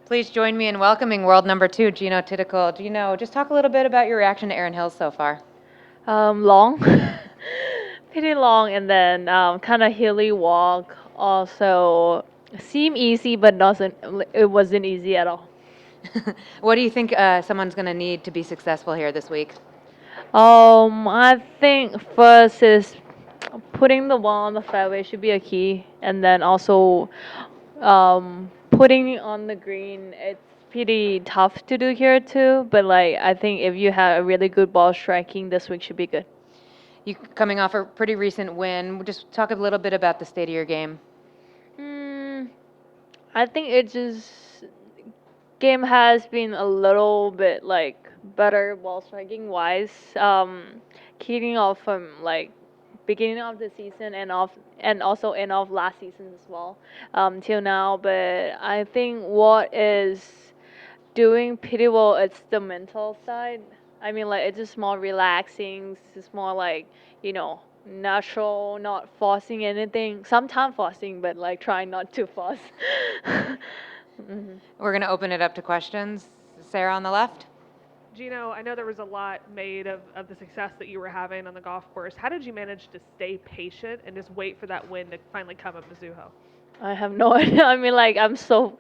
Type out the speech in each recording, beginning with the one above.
Please join me in welcoming world number 2, Gino Tidical. Gino, just talk a little bit about your reaction to Erin Hills so far. Long, pretty long, and then kind of hilly walk. Also, seemed easy, but doesn't. It wasn't easy at all. What do you think someone's going to need to be successful here this week? I think first is putting the ball on the fairway should be a key, and then also putting it on the green. It's pretty tough to do here too, but like I think if you have a really good ball striking, this week should be good. You coming off a pretty recent win. Just talk a little bit about the state of your game. I think it just game has been a little bit like better ball striking wise. Kicking off from like beginning of the season and also end of last season as well. Till now, but I think what is doing pretty well it's the mental side. I mean like it's just more relaxing. It's more like natural, not forcing anything. Sometimes forcing, but like trying not to force. We're going to open it up to questions. Sarah on the left. Gino, I know there was a lot made of the success that you were having on the golf course. How did you manage to stay patient and just wait for that win to finally come at Mizuho? I have no idea. I mean, like, I'm so.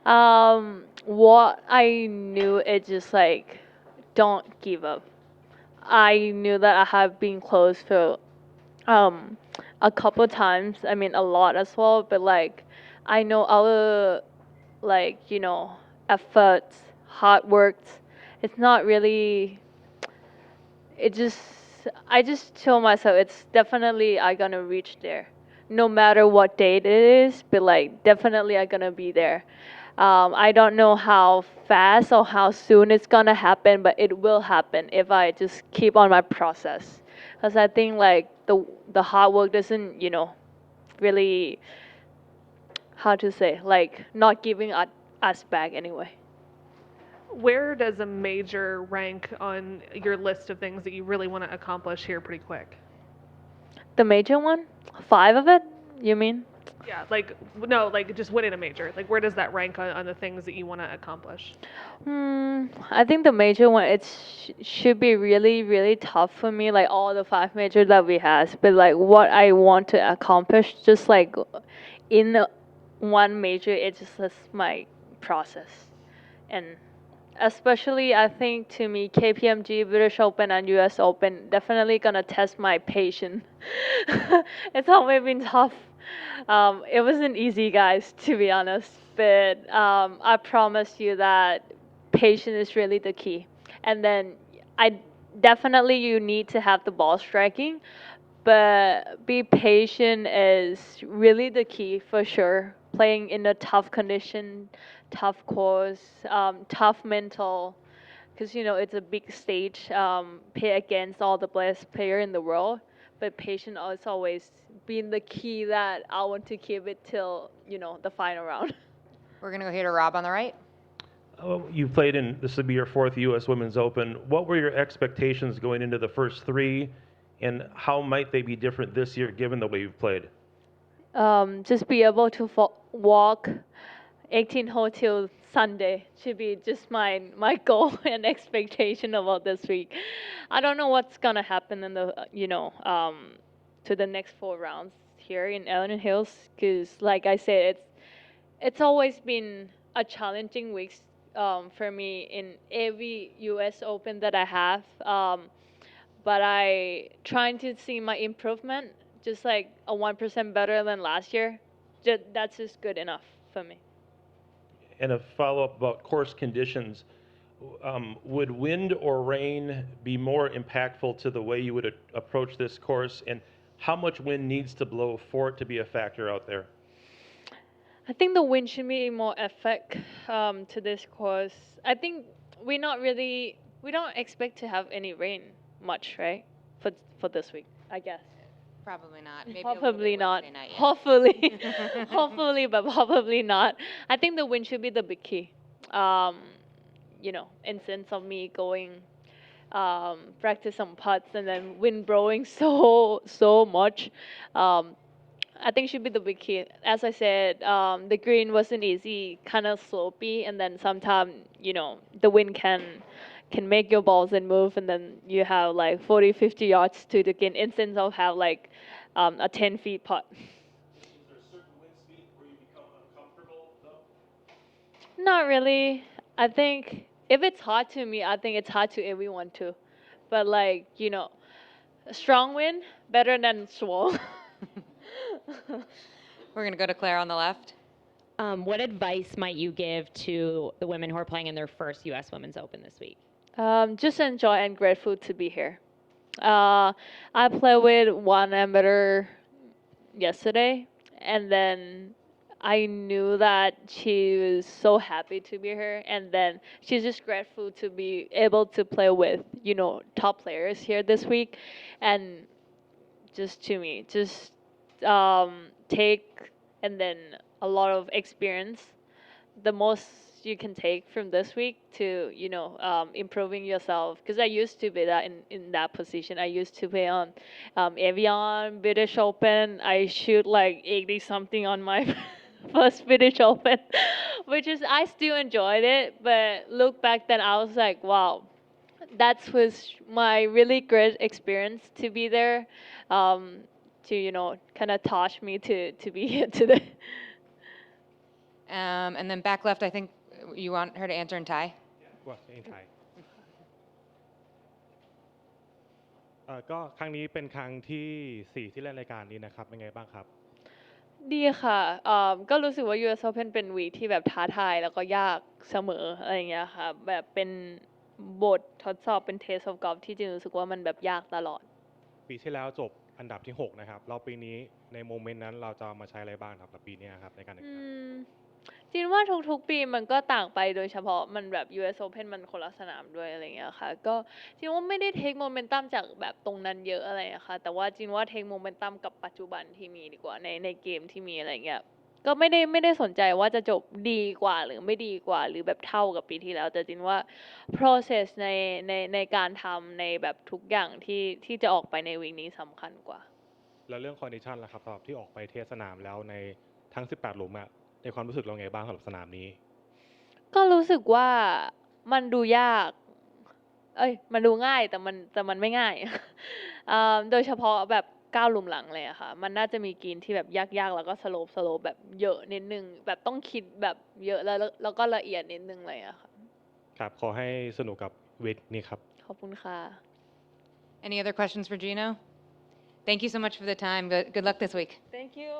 What I knew is just like, don't give up. I knew that I have been close for um, a couple times. I mean, a lot as well. But like, I know our efforts, hard work. It's not really. It just. I just told myself it's definitely I gonna reach there no matter what date it is, but like definitely I'm gonna be there. I don't know how fast or how soon it's gonna happen, but it will happen if I just keep on my process. Because I think like the hard work doesn't really how to say like not giving us back anyway. Where does a major rank on your list of things that you really want to accomplish here pretty quick? The major one, 5 of it, you mean? Yeah, like no, like just winning a major. Like where does that rank on the things that you want to accomplish? I think the major one should be really really tough for me. Like all the 5 majors that we has, but like what I want to accomplish, just like in one major, it's just my process, and especially I think to me KPMG, British Open, and US Open definitely gonna test my patience. It's always been tough. It wasn't easy, guys, to be honest. But I promise you that patience is really the key. And then I definitely you need to have the ball striking, but be patient is really the key for sure. Playing in a tough condition, tough course, tough mental, because it's a big stage. Play against all the best player in the world, but patience is always been the key that I want to keep it till the final round. We're going to go here to Rob on the right. You played in, this would be your 4th U.S. Women's Open. What were your expectations going into the first 3, and how might they be different this year given the way you've played? Just be able to walk 18 hole till Sunday should be just my goal and expectation about this week. I don't know what's gonna happen in the to the next 4 rounds here in Ellen Hills, because like I said, it's always been a challenging week for me in every U.S. Open that I have. But I trying to see my improvement, just like a 1% better than last year. That's just good enough for me. And a follow-up about course conditions. Would wind or rain be more impactful to the way you would approach this course, and how much wind needs to blow for it to be a factor out there? I think the wind should be more effect to this course. I think we don't expect to have any rain much, right? For this week, I guess. Probably not. Maybe Probably not. Night, yeah. Hopefully, hopefully, but probably not. I think the wind should be the big key. In sense of me going practice some putts and then wind blowing so much. I think should be the big key. As I said, the green wasn't easy, kind of slopey, and then sometimes the wind can make your balls and move, and then you have like 40, 50 yards to the green instead of have like a 10 feet putt. Is there a certain wind speed where you become uncomfortable, though? Not really. I think if it's hard to me, I think it's hard to everyone too. But like, a strong wind better than swell. We're going to go to Claire on the left. What advice might you give to the women who are playing in their first U.S. Women's Open this week? Just enjoy and grateful to be here. I played with one amateur yesterday, and then I knew that she was so happy to be here, and then she's just grateful to be able to play with top players here this week, and just to me, just take and then a lot of experience, the most you can take from this week to improving yourself, because I used to be that in that position. I used to play on Evian British Open. I shoot like 80 something on my first British Open, which is I still enjoyed it, but look back then I was like, wow, that was my really great experience to be there, to kind of taught me to be here today. And then back left, I think you want her to answer in Thai.ว่าเองไทยก็ครั้งนี้เป็นครั้งที่4ที่เล่นรายการนี้นะครับเป็นไงบ้างครับ ดีค่ะก็รู้สึกว่า US Open เป็นวีคที่แบบท้าทายแล้วก็ยากเสมออะไรอย่างเงี้ยค่ะแบบเป็นบททดสอบเป็น Test of Golf ที่จริงรู้สึกว่ามันแบบยากตลอด ปีที่แล้วจบอันดับที่6นะครับเราปีนี้ในโมเมนต์นั้นเราจะมาใช้อะไรบ้างครับกับปีนี้ครับในการแข่งขัน จริงว่าทุกๆปีมันก็ต่างไปโดยเฉพาะมันแบบ US Open มันคนละสนามด้วยอะไรอย่างเงี้ยค่ะก็จริงว่าไม่ได้เทคโมเมนตัมจากแบบตรงนั้นเยอะอะไรอะค่ะแต่ว่าจริงว่าเทคโมเมนตัมกับปัจจุบันที่มีดีกว่าในเกมที่มีอะไรเงี้ยก็ไม่ได้สนใจว่าจะจบดีกว่าหรือไม่ดีกว่าหรือแบบเท่ากับปีที่แล้วแต่จริงว่า process ในการทำในแบบทุกอย่างที่จะออกไปในวีคนี้สำคัญกว่าแล้วเรื่องคอนดิชันล่ะครับสำหรับที่ออกไปเทสสนามแล้วในทั้ง18หลุมอะในความรู้สึกเราไงบ้างสำหรับสนามนี้ก็รู้สึกว่ามันดูยากมันดูง่ายแต่มันไม่ง่าย โดยเฉพาะแบบ9หลุมหลังเลยอะค่ะมันน่าจะมีกรีนที่แบบยากๆแล้วก็สโลปแบบเยอะนิดนึงแบบต้องคิดแบบเยอะแล้วก็ละเอียดนิดนึงเลยอะค่ะครับขอให้สนุกกับเวทนี้ครับขอบคุณค่ะ Any other questions for Gino? Thank you so much for the time. Good luck this week. Thank you